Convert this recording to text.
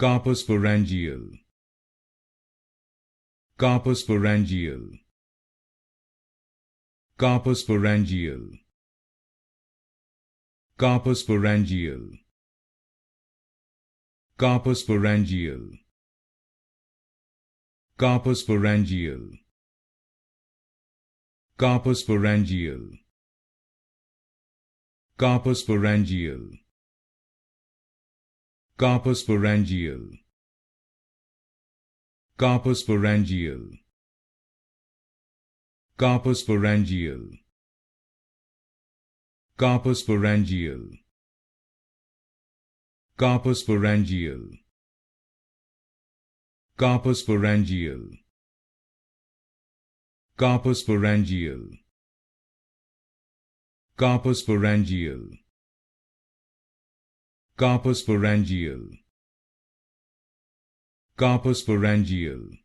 Carposporangial. Carposporangial. Carposporangial. Carposporangial. Carposporangial. Carposporangial. Carposporangial. Carposporangial. Carposporangial. Carposporangial. Carposporangial. Carposporangial. Carposporangial. Carposporangial. Carposporangial. Carposporangial. Carposporangial. Carposporangial.